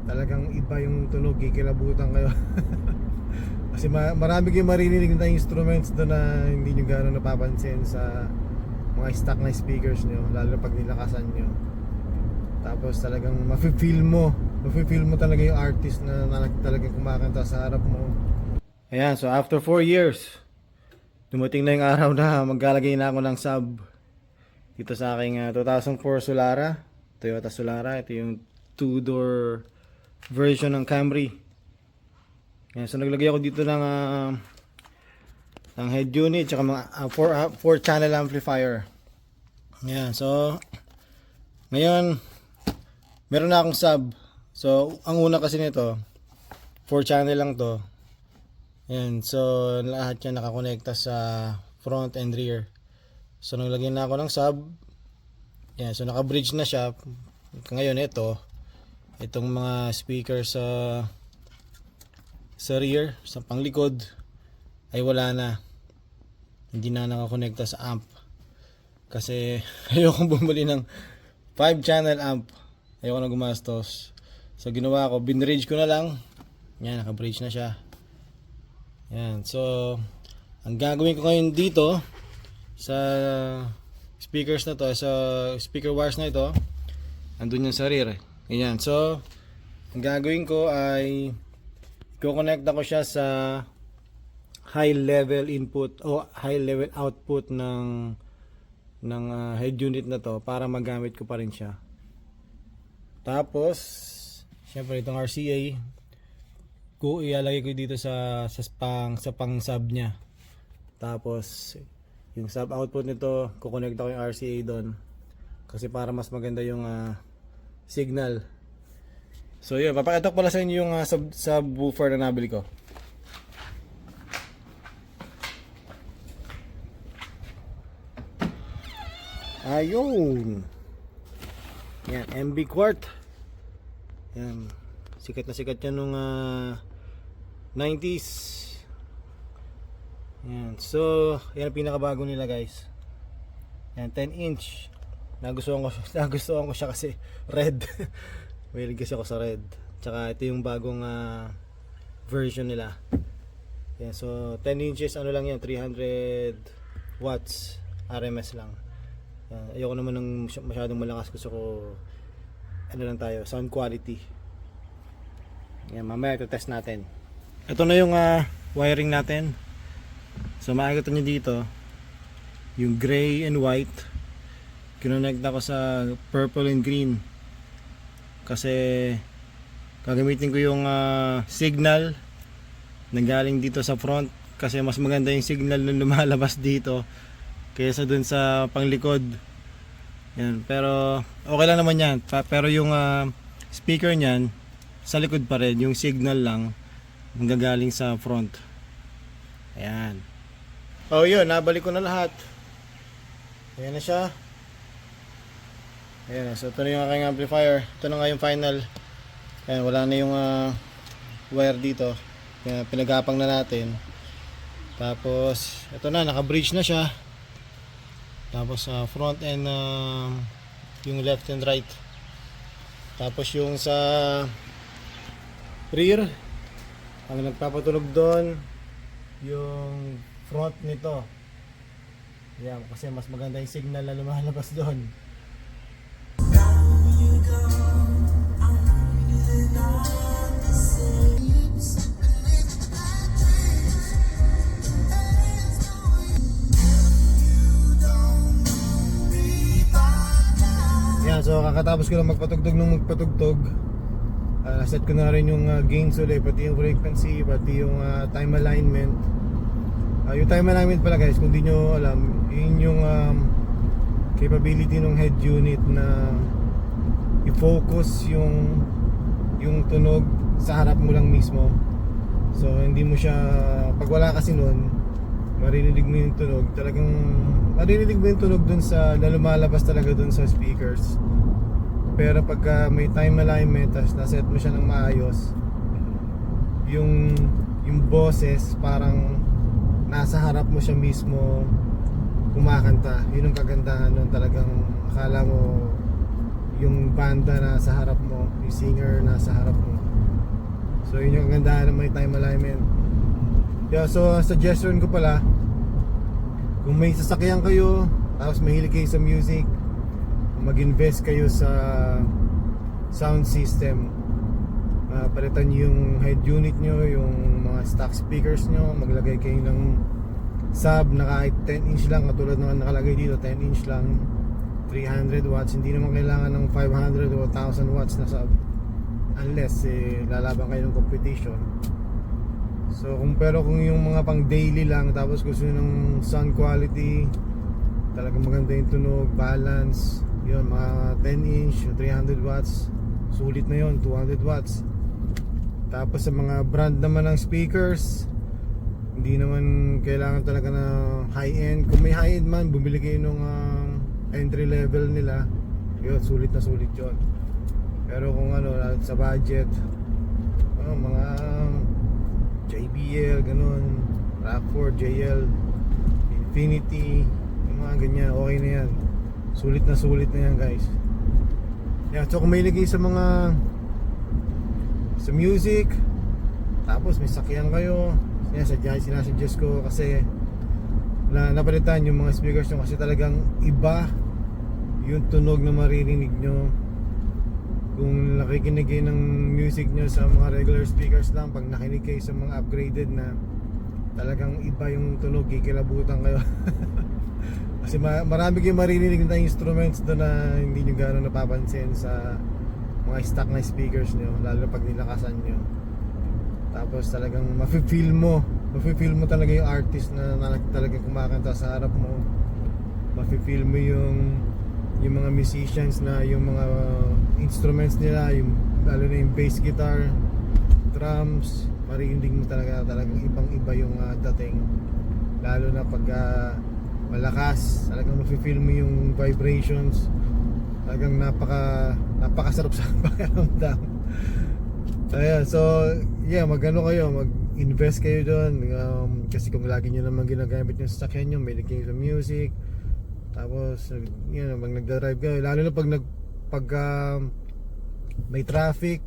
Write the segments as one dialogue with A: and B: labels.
A: talagang iba yung tunog, kikilabutan kayo. Kasi marami kayong maririnig na instruments doon na hindi nyo gano'n napapansin sa mga stock na speakers nyo, lalo pag nilakasan nyo. Tapos talagang mafe-feel mo talaga yung artist na talagang kumakanta sa harap mo. Ayan, so after 4 years, dumating na yung araw na maglalagay na ako ng sub dito sa aking 2004 Solara, Toyota Solara. Ito yung 2-door version ng Camry. Ayan, so naglagay ako dito ng head unit tsaka mga 4 channel amplifier. Ayan, so ngayon meron na akong sub. So ang una kasi nito 4 channel lang to. Ayan, so lahat yan nakakonekta sa front and rear. So naglagay na ako ng sub. Ayan, so naka-bridge na siya. Ngayon itong mga speaker sa rear, sa panglikod ay wala na. Hindi na nakakonekta sa amp. Kasi ayokong bumili ng 5 channel amp. Ayoko na gumastos. So ginawa ko, binridge ko na lang. Yan, naka-bridge na siya. Yan, so ang gagawin ko ngayon dito sa speakers na to, sa speaker wires na ito, andun yung sa rear. Ayan, so ang gagawin ko ay i-connect ko siya sa high level input o high level output ng head unit na to para magamit ko pa rin siya. Tapos syempre itong RCA ko ilalagay ko dito sa pang sub niya. Tapos yung sub output nito, kukonekta ko yung RCA doon kasi para mas maganda yung signal. So yun, papakita ko pala sa inyo yung subwoofer na nabili ko. Ayun. Yan, MB Quart. Yan, sikat na sikat yan nung 90s. Yan, so yan ang pinakabago nila guys. Yan, 10 inch. Nagustuhan ko siya kasi red. Mahilig kasi ako sa red. Tsaka ito yung bagong version nila. Yan, so 10 inches ano lang yan, 300 watts RMS lang. Yan, ayoko naman ng masyadong malakas, gusto ko ano lang tayo, sound quality. Yan, mamaya ito-test natin. Ito na yung wiring natin. So makikita nyo dito yung gray and white. Kinonect ako sa purple and green kasi gagamitin ko yung signal na galing dito sa front kasi mas maganda yung signal na lumalabas dito kaysa dun sa panglikod. Yan, pero okay lang naman yan. Pero yung speaker niyan sa likod pa rin, yung signal lang ang gagaling sa front. Ayan. Oh yun, nabalik ko na lahat. Ayan na siya. Ayan, so ito na yung aking amplifier. Ito na nga yung final. Ayan, wala na yung wire dito. Ayan, pinagapang na natin. Tapos ito na, naka-bridge na siya. Tapos front and yung left and right. Tapos yung sa rear, ang nagpapatunog doon yung front nito. Yan, kasi mas maganda yung signal na lumalabas doon. Yan, so kakatapos ko lang magpatugtog. Naset ko na rin yung gains ulit, pati yung frequency, pati yung time alignment. Yung time alignment pala guys, kung di nyo alam, yun yung capability ng head unit na i-focus yung tunog sa harap mo lang mismo. So hindi mo siya, pag wala kasi nun, maririnig mo yung tunog, talagang maririnig mo yung tunog dun sa na lumalabas talaga dun sa speakers. Pero pagka may time alignment, tapos naset mo siya ng maayos, yung boses parang nasa harap mo siya mismo kumakanta. Yun ang kagandahan nun, talagang akala mo yung banda na sa harap mo, yung singer na sa harap mo. So yun yung kagandahan ng may time alignment. Yeah, so suggestion ko pala, kung may sasakyan kayo tapos mahilig kayo sa music, mag-invest kayo sa sound system. Palitan nyo yung head unit nyo, yung mga stock speakers nyo, maglagay kayo ng sub na kahit 10 inch lang, katulad ng nakalagay dito, 10 inch lang, 300 watts. Hindi naman kailangan ng 500 o 1000 watts na sub, unless lalaban kayo ng competition. So kung yung mga pang daily lang, tapos gusto nyo ng sound quality, talagang maganda yung tunog, balance, yun, mga 10 inch, 300 watts, sulit na yun, 200 watts. Tapos sa mga brand naman ng speakers, hindi naman kailangan talaga na high-end. Kung may high-end man, bumili kayo nung entry level nila, yun, sulit na sulit yun. Pero kung ano, sa budget, mga JBL, ganun, Rockford, JL, Infinity, yung mga ganyan, okay na yan. Sulit na yan, guys. Yeah, so kung may ligay sa mga sa music, tapos may sakyan kayo, sinasuggest ko kasi napalitan yung mga speakers nyo, kasi talagang iba yung tunog na maririnig nyo kung nakikinig kayo ng music nyo sa mga regular speakers lang. Pag nakinig kayo sa mga upgraded na, talagang iba yung tunog, kikilabutan kayo. Kasi marami kayong maririnig na instruments doon na hindi nyo gano'ng napapansin sa mga stock na speakers nyo, lalo pag nilakasan nyo. Tapos talagang mafe-feel mo talaga yung artist na talagang kumakanta sa harap mo. Mafe-feel mo yung mga musicians na yung mga instruments nila, yung lalo na yung bass guitar, drums, maririnig mo talagang ibang-iba yung dating. Lalo na pag malakas, talagang mafe-feel mo yung vibrations. Talagang napakasarap sa pakiramdam. Ayan, so yeah, mag-invest kayo doon, kasi kung lagi nyo naman ginagamit yung sasakyan nyo, may kayo sa music, tapos yun, pag nagda-drive kayo, lalo na pag may traffic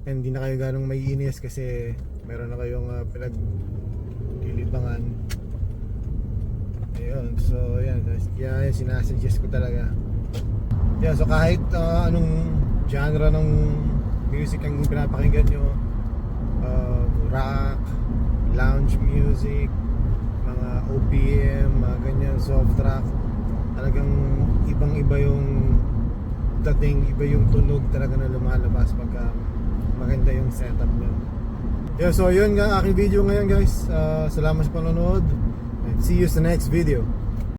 A: and hindi na kayo ganong maiinis kasi meron na kayong pinaglilibangan. Ayun, so yan, kaya sinasuggest ko talaga. Yeah, so kahit anong genre ng music ang pinapakinggan nyo, rock, lounge music, mga OPM, mga ganyan, soft rock, talagang ibang-iba yung dating, iba yung tunog talaga na lumalabas pagka maganda yung setup nyo. Yeah, so yun nga aking video ngayon, guys. Salamat sa panonood and see you sa next video.